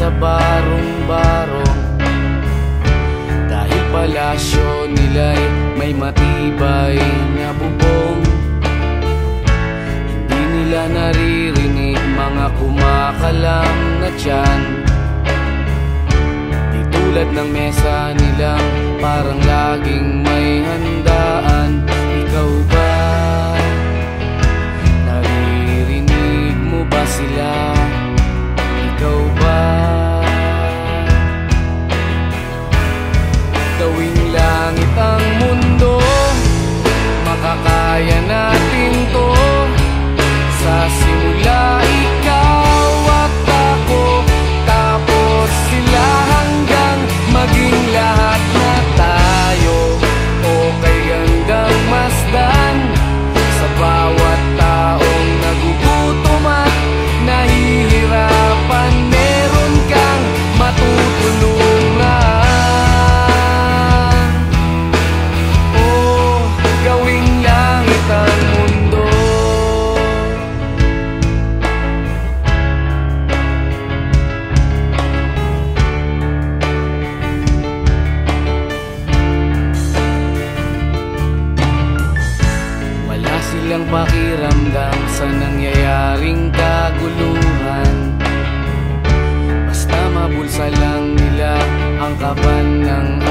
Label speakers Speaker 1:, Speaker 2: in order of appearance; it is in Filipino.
Speaker 1: sa barong-barong, dahil palasyo nila'y may matibay na bubong. Hindi nila naririnig mga kumakalam na tiyan, di tulad ng mesa nilang parang laging may handaan. Ikaw ba, naririnig mo ba sila? Ikaw ba, gawing langit ang mundo, makakaya natin to. Sa simula ikaw at ako, tapos sila, hanggang maging lahat na tayo. Okay hanggang masdan sa bawat taong nagugutom at nahihirapan, meron kang matutulungan. Oh, gawing langit ang mundo. Wala silang pakiramdam sa nangyayaring kaguluhan, basta mabulsa lang nila ang kaban ng